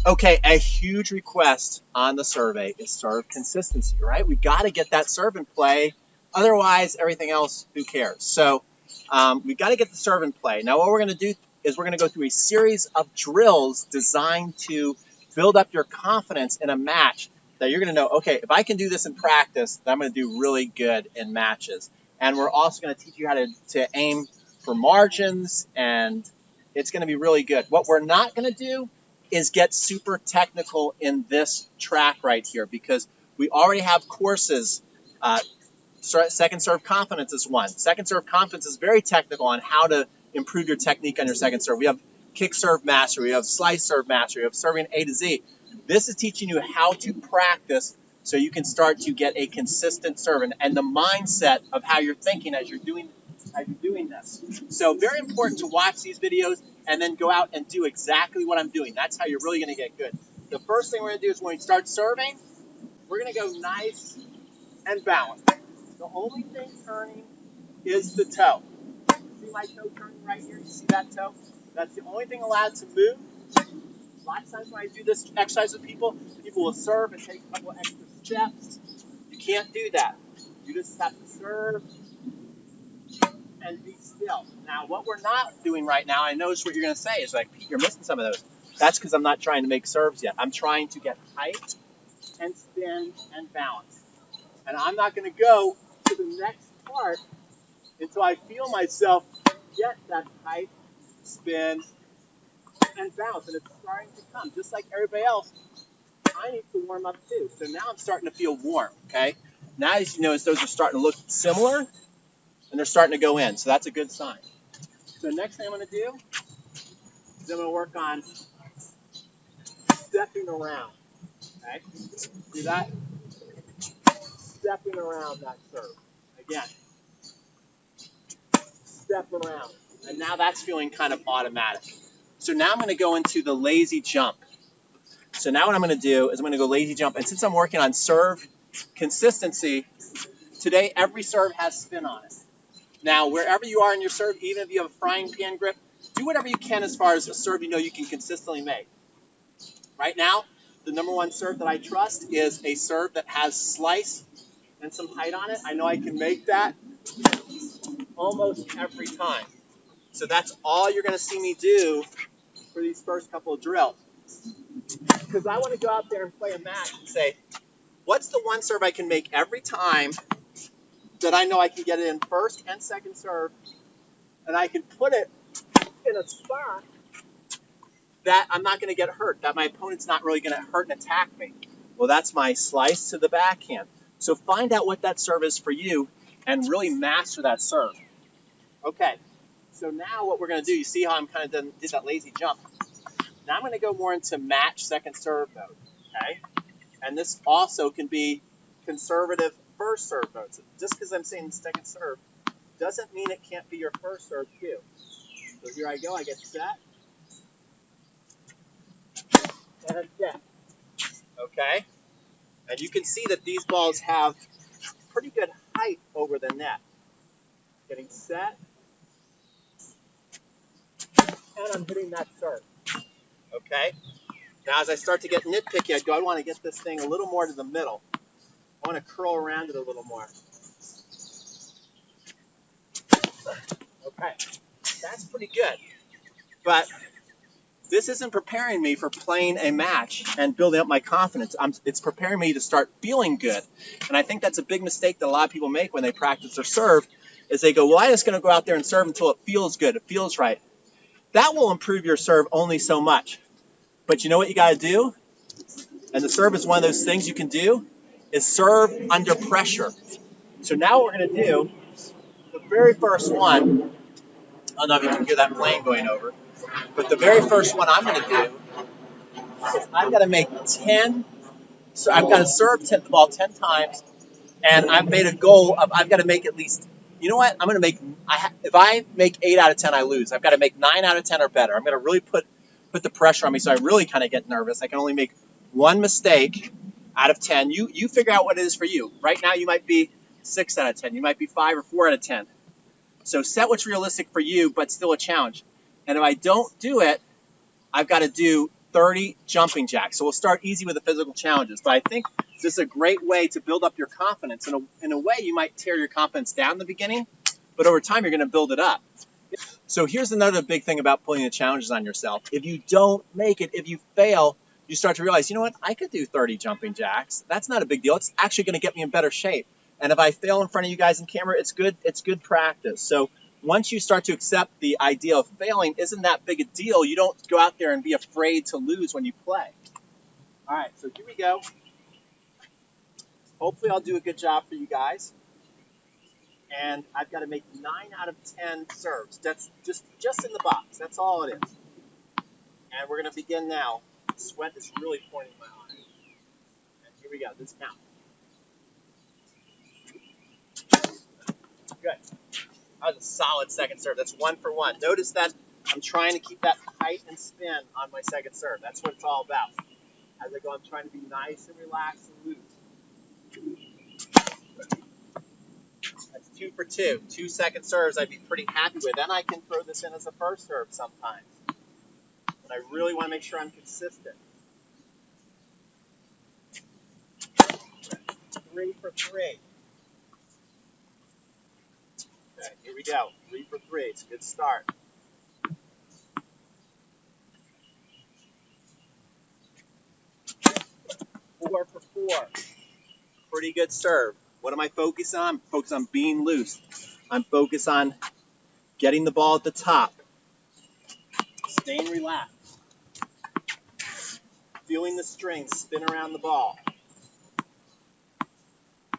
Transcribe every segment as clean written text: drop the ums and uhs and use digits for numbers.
Okay, a huge request on the survey is serve consistency, right? We got to get that serve in play. Otherwise, everything else, who cares? So we got to get the serve in play. Now, what we're going to do is we're going to go through a series of drills designed to build up your confidence in a match that you're going to know, okay, if I can do this in practice, then I'm going to do really good in matches. And we're also going to teach you how to aim for margins, and it's going to be really good. What we're not going to do is get super technical in this track right here, because we already have courses. Second serve confidence is one. Second serve confidence is very technical on how to improve your technique on your second serve. We have kick serve mastery, we have slice serve mastery, we have serving A to Z. This is teaching you how to practice so you can start to get a consistent serve and the mindset of how you're thinking as you're doing this. So very important to watch these videos and then go out and do exactly what I'm doing. That's how you're really going to get good. The first thing we're going to do is when we start serving, we're going to go nice and balanced. The only thing turning is the toe. See my toe turning right here? You see that toe? That's the only thing allowed to move. A lot of times when I do this exercise with people will serve and take a couple extra steps. You can't do that. You just have to serve and be still. Now, what we're not doing right now, I notice what you're going to say is like, Pete, you're missing some of those. That's because I'm not trying to make serves yet. I'm trying to get height and spin and balance. And I'm not going to go to the next part until I feel myself get that height, spin, and balance. And it's starting to come. Just like everybody else, I need to warm up too. So now I'm starting to feel warm, okay? Now as you notice, those are starting to look similar, and they're starting to go in. So that's a good sign. So next thing I'm going to do is I'm going to work on stepping around, okay? See that? Stepping around that serve. Again, step around. And now that's feeling kind of automatic. So now I'm going to go into the lazy jump. So now what I'm going to do is I'm going to go lazy jump. And since I'm working on serve consistency, today every serve has spin on it. Now, wherever you are in your serve, even if you have a frying pan grip, do whatever you can as far as a serve you know you can consistently make. Right now, the number one serve that I trust is a serve that has slice and some height on it. I know I can make that almost every time. So that's all you're going to see me do for these first couple of drills. Because I want to go out there and play a match and say, what's the one serve I can make every time that I know I can get it in first and second serve, and I can put it in a spot that I'm not going to get hurt, that my opponent's not really going to hurt and attack me. Well, that's my slice to the backhand. So find out what that serve is for you and really master that serve. Okay, so now what we're going to do, you see how I'm kind of did that lazy jump. Now I'm going to go more into match second serve mode, okay? And this also can be conservative first serve mode. So just because I'm saying second serve doesn't mean it can't be your first serve too. So here I go, I get set. And I'm set. Okay? And you can see that these balls have pretty good height over the net. Getting set. And I'm hitting that serve. Okay? Now as I start to get nitpicky, I go, I want to get this thing a little more to the middle. I want to curl around it a little more. Okay, that's pretty good. But this isn't preparing me for playing a match and building up my confidence. It's preparing me to start feeling good. And I think that's a big mistake that a lot of people make when they practice their serve, is they go, well, I'm just going to go out there and serve until it feels good, it feels right. That will improve your serve only so much. But you know what you got to do? And the serve is one of those things you can do, is serve under pressure. So now what we're going to do, the very first one, I don't know if you can hear that plane going over, but the very first one I'm going to do is I've got to make 10, so I've got to serve the ball 10 times, and I've made a goal of I've got to make at least, you know what, I'm going to make, if I make 8 out of 10, I lose. I've got to make 9 out of 10 or better. I'm going to really put the pressure on me so I really kind of get nervous. I can only make one mistake out of 10. You figure out what it is for you. Right now you might be 6 out of 10. You might be 5 or 4 out of 10. So set what's realistic for you, but still a challenge. And if I don't do it, I've got to do 30 jumping jacks. So we'll start easy with the physical challenges. But I think this is a great way to build up your confidence. In a way, you might tear your confidence down in the beginning, but over time, you're going to build it up. So here's another big thing about putting the challenges on yourself. If you don't make it, if you fail, you start to realize, you know what, I could do 30 jumping jacks. That's not a big deal. It's actually going to get me in better shape. And if I fail in front of you guys in camera, it's good practice. So once you start to accept the idea of failing isn't that big a deal, you don't go out there and be afraid to lose when you play. All right, so here we go. Hopefully I'll do a good job for you guys. And I've got to make 9 out of 10 serves. That's just in the box. That's all it is. And we're going to begin now. Sweat is really pointing my eye. And here we go. This counts. Good. That was a solid second serve. That's 1 for 1. Notice that I'm trying to keep that height and spin on my second serve. That's what it's all about. As I go, I'm trying to be nice and relaxed and loose. That's 2 for 2. 2 second serves I'd be pretty happy with. Then I can throw this in as a first serve sometimes. But I really want to make sure I'm consistent. 3 for 3. Okay, here we go. 3 for 3. It's a good start. 4 for 4. Pretty good serve. What am I focused on? I'm focused on being loose. I'm focused on getting the ball at the top. Staying relaxed. Feeling the string spin around the ball.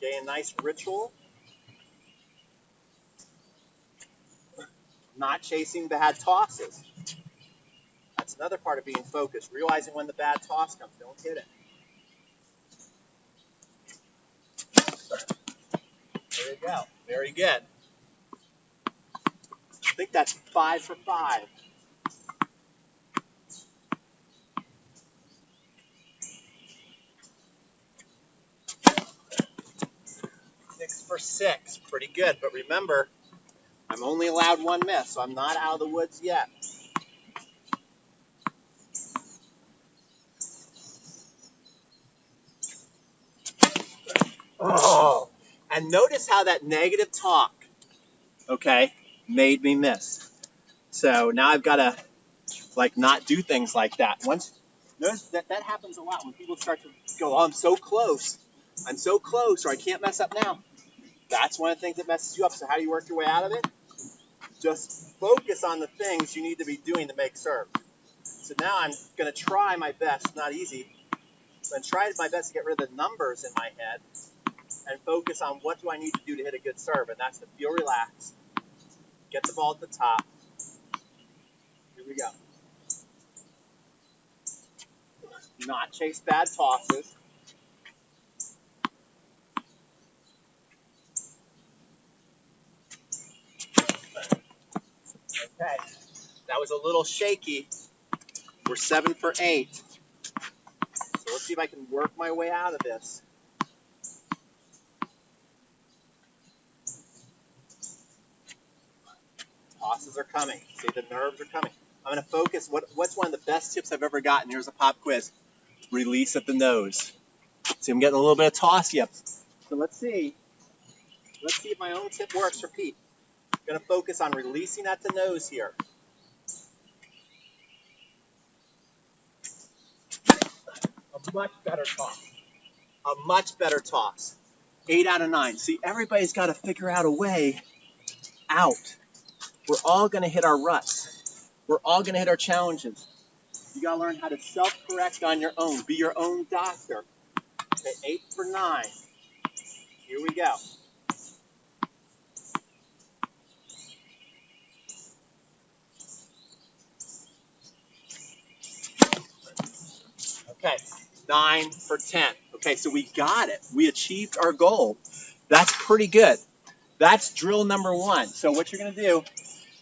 Getting a nice ritual. Not chasing bad tosses. That's another part of being focused. Realizing when the bad toss comes. Don't hit it. There you go. Very good. I think that's 5 for 5. 6 for 6. Pretty good. But remember, I'm only allowed 1 miss, so I'm not out of the woods yet. Oh. And notice how that negative talk, okay, made me miss. So now I've got to, not do things like that. Notice that happens a lot when people start to go, oh, I'm so close, or I can't mess up now. That's one of the things that messes you up. So how do you work your way out of it? Just focus on the things you need to be doing to make serves. So now I'm going to try my best, not easy, but I'm trying my best to get rid of the numbers in my head and focus on what do I need to do to hit a good serve, and that's to feel relaxed, get the ball at the top. Here we go. Not chase bad tosses. Okay, that was a little shaky. We're 7 for 8. So let's see if I can work my way out of this. Tosses are coming. See, the nerves are coming. I'm going to focus. What's one of the best tips I've ever gotten? Here's a pop quiz. Release at the nose. See, I'm getting a little bit of tossy up. So let's see. Let's see if my own tip works for Pete. I'm going to focus on releasing at the nose here. A much better toss. A much better toss. 8 out of 9. See, everybody's got to figure out a way out. We're all going to hit our ruts. We're all going to hit our challenges. You got to learn how to self-correct on your own. Be your own doctor. Okay, 8 for 9. Here we go. Okay, 9 for 10. Okay, so we got it. We achieved our goal. That's pretty good. That's drill number 1. So what you're going to do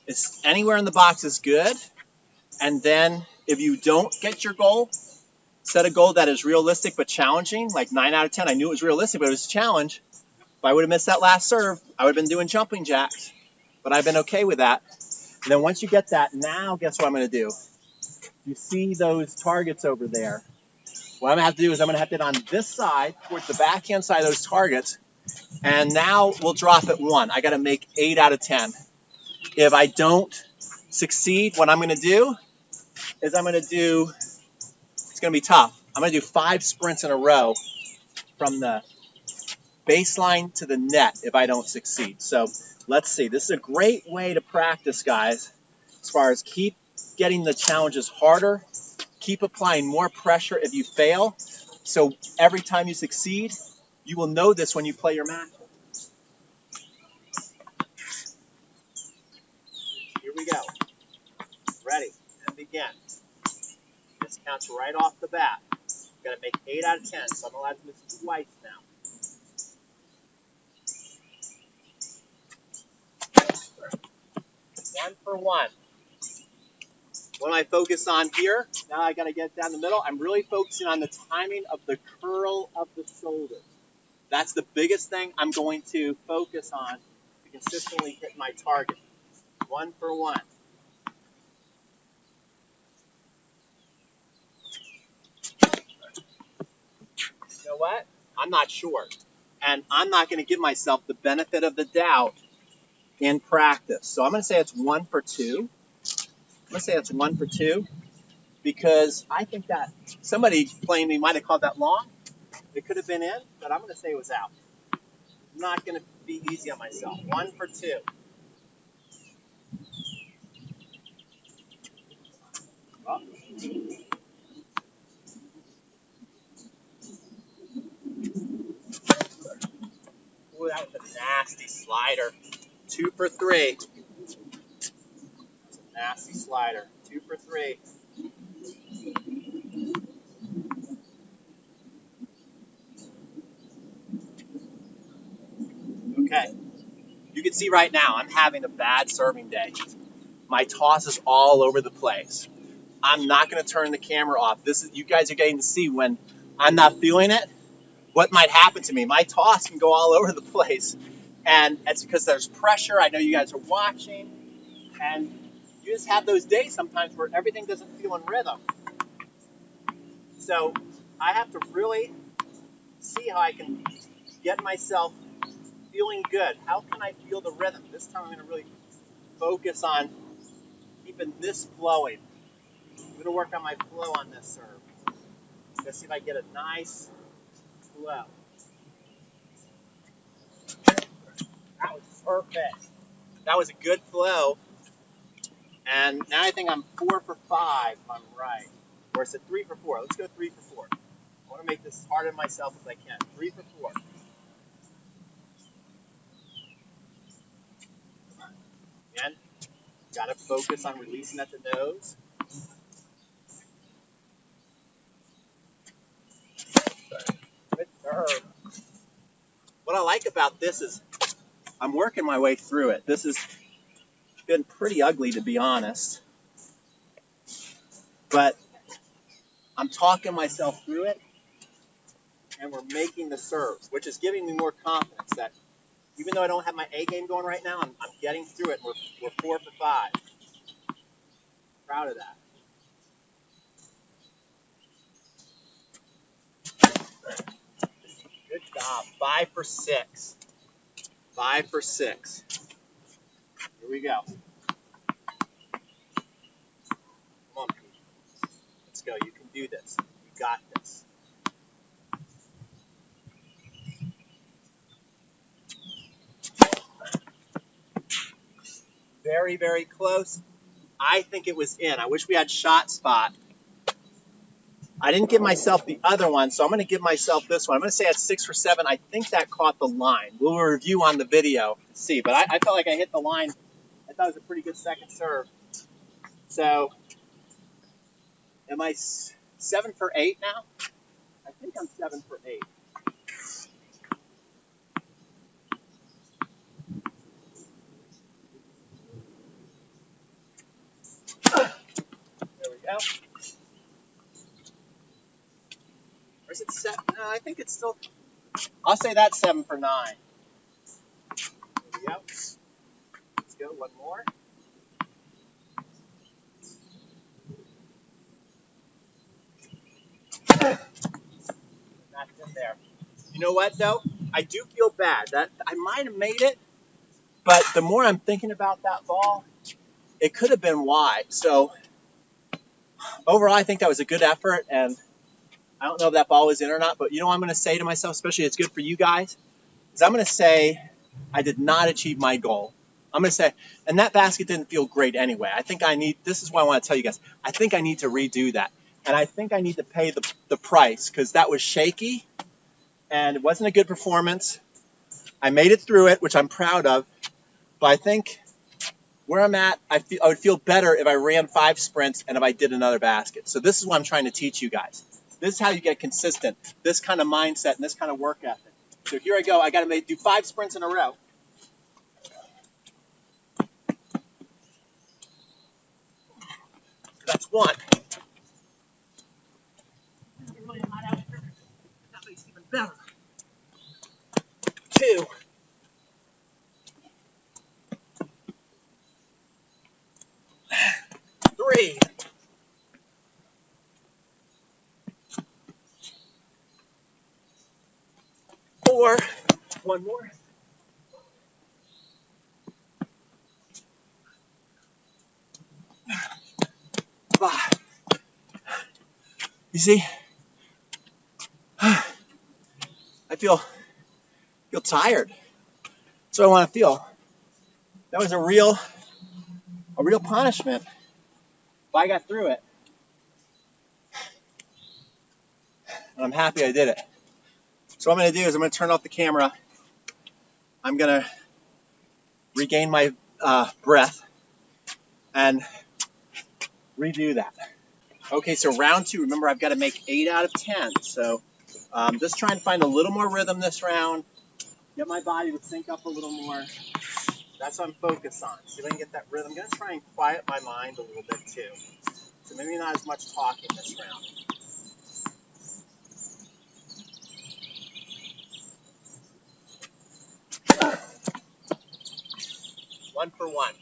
is anywhere in the box is good. And then if you don't get your goal, set a goal that is realistic but challenging, like 9 out of 10. I knew it was realistic, but it was a challenge. If I would have missed that last serve, I would have been doing jumping jacks. But I've been okay with that. And then once you get that, now guess what I'm going to do? You see those targets over there. What I'm going to have to do is I'm going to have to hit on this side, towards the backhand side of those targets, and now we'll drop at 1. I got to make 8 out of 10. If I don't succeed, what I'm going to do is it's going to be tough. I'm going to do 5 sprints in a row from the baseline to the net if I don't succeed. So let's see. This is a great way to practice, guys, as far as keep getting the challenges harder, keep applying more pressure if you fail. So every time you succeed, you will know this when you play your match. Here we go. Ready and begin. This counts right off the bat. Got to make 8 out of 10, so I'm allowed to miss twice now. One for one. What am I focused on here? Now I got to get down the middle. I'm really focusing on the timing of the curl of the shoulders. That's the biggest thing I'm going to focus on to consistently hit my target. 1 for 1. You know what? I'm not sure. And I'm not going to give myself the benefit of the doubt in practice. So I'm going to say it's 1 for 2. I'm going to say it's 1 for 2 because I think that somebody playing me might have called that long. It could have been in, but I'm going to say it was out. I'm not going to be easy on myself. 1 for 2. Oh. Ooh, that was a nasty slider. 2 for 3. That's a nasty slider. 2 for 3. Okay. You can see right now I'm having a bad serving day. My toss is all over the place. I'm not going to turn the camera off. You guys are getting to see when I'm not feeling it, what might happen to me. My toss can go all over the place. And it's because there's pressure. I know you guys are watching. And you just have those days sometimes where everything doesn't feel in rhythm. So I have to really see how I can get myself feeling good. How can I feel the rhythm? This time I'm going to really focus on keeping this flowing. I'm going to work on my flow on this serve. Let's see if I get a nice flow. That was perfect. That was a good flow. And now I think I'm 4 for 5, if I'm right. Or is it 3 for 4? Let's go 3 for 4. I want to make this as hard on myself as I can. 3 for 4. Again, got to focus on releasing at the nose. Good serve. What I like about this is I'm working my way through it. This has been pretty ugly, to be honest. But I'm talking myself through it, and we're making the serves, which is giving me more confidence that even though I don't have my A game going right now, I'm getting through it. We're 4 for 5. Proud of that. Good job. 5 for 6. 5 for 6. Here we go. Come on, Pete. Let's go. You can do this. You got this. Very, very close. I think it was in. I wish we had shot spot. I didn't give myself the other one, so I'm going to give myself this one. I'm going to say it's 6 for 7. I think that caught the line. We'll review on the video to see, but I felt like I hit the line. I thought it was a pretty good second serve. So, am I 7 for 8 now? I think I'm 7 for 8. There we go. Or is it 7? No, I think it's still. I'll say that's 7 for 9. There we go. Let's go. One more. You know what, though? I do feel bad. That I might have made it, but the more I'm thinking about that ball, it could have been wide. So overall, I think that was a good effort, and I don't know if that ball was in or not, but you know what I'm going to say to myself, especially it's good for you guys, is I'm going to say I did not achieve my goal. I'm going to say, and that basket didn't feel great anyway. I think this is what I want to tell you guys. I think I need to redo that. And I think I need to pay the price because that was shaky and it wasn't a good performance. I made it through it, which I'm proud of, but I think where I'm at, I would feel better if I ran 5 sprints and if I did another basket. So this is what I'm trying to teach you guys. This is how you get consistent, this kind of mindset and this kind of work ethic. So here I go. I got to do 5 sprints in a row. That's 1. It's really hot out here. That makes it even better. 2. 3. 4. 1 more. 5. You see, I feel tired. That's what I want to feel. That was a real punishment. But I got through it. And I'm happy I did it. So what I'm going to do is I'm going to turn off the camera. I'm going to regain my breath and redo that. Okay, so round 2. Remember, I've got to make 8 out of 10. So just trying to find a little more rhythm this round. Get my body to sync up a little more. That's what I'm focused on. See if I can get that rhythm. I'm going to try and quiet my mind a little bit too. So maybe not as much talking this round. One for 1.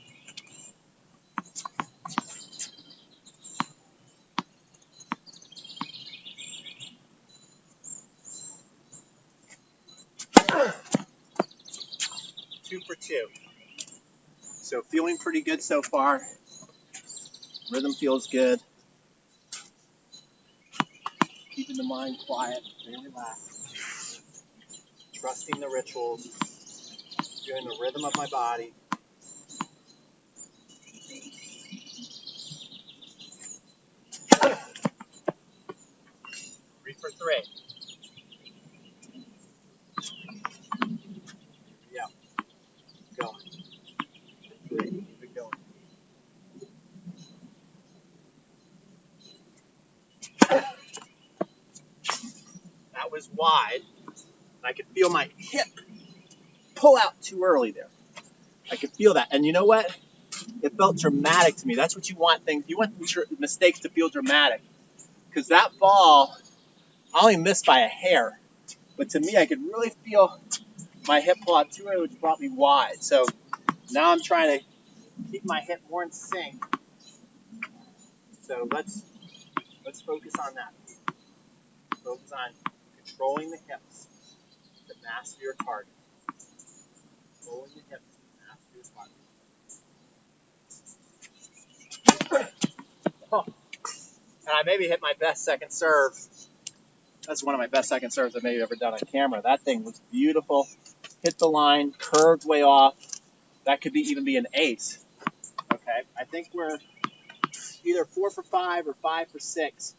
Two for 2. So feeling pretty good so far. Rhythm feels good. Keeping the mind quiet, staying relaxed. Trusting the rituals. Feeling the rhythm of my body. 3 for 3. Yeah. Go. 3. Keep it going. That was wide. I could feel my hip pull out too early there. I could feel that. And you know what? It felt dramatic to me. That's what you want things. You want mistakes to feel dramatic. Because that ball, I only missed by a hair. But to me, I could really feel my hip pull out too early, which brought me wide. So now I'm trying to keep my hip more in sync. So let's focus on that. Focus on controlling the hips to master your target. Controlling the hips to master your target. Oh. And I maybe hit my best second serve. That's one of my best second serves I've maybe ever done on camera. That thing was beautiful. Hit the line, curved way off. That could even be an ace. Okay, I think we're either 4 for 5 or 5 for 6.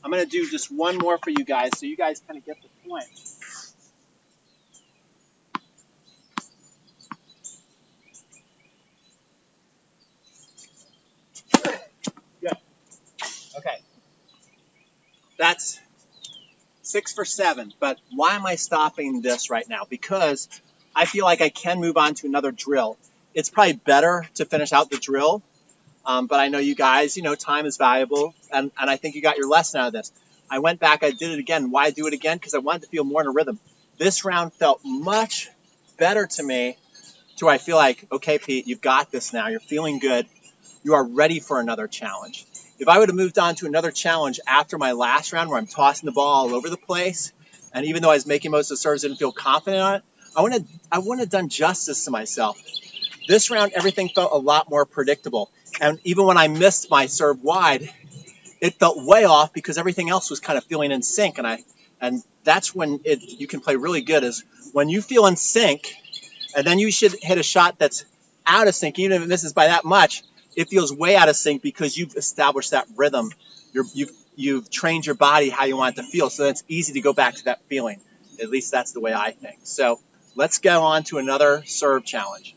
I'm going to do just one more for you guys so you guys kind of get the point. Good. Okay. That's 6 for 7. But why am I stopping this right now? Because I feel like I can move on to another drill. It's probably better to finish out the drill. But I know you guys, time is valuable. And I think you got your lesson out of this. I went back, I did it again. Why do it again? Because I wanted to feel more in a rhythm. This round felt much better to me. To I feel like, okay, Pete, you've got this now. You're feeling good. You are ready for another challenge. If I would have moved on to another challenge after my last round where I'm tossing the ball all over the place And even though I was making most of the serves, didn't feel confident on it, I wouldn't have done justice to myself. This round, everything felt a lot more predictable. And even when I missed my serve wide, it felt way off because everything else was kind of feeling in sync. And that's when you can play really good, is when you feel in sync, and then you should hit a shot that's out of sync. Even if it misses by that much, it feels way out of sync because you've established that rhythm. You've trained your body how you want it to feel, so it's easy to go back to that feeling. At least that's the way I think. So let's go on to another serve challenge.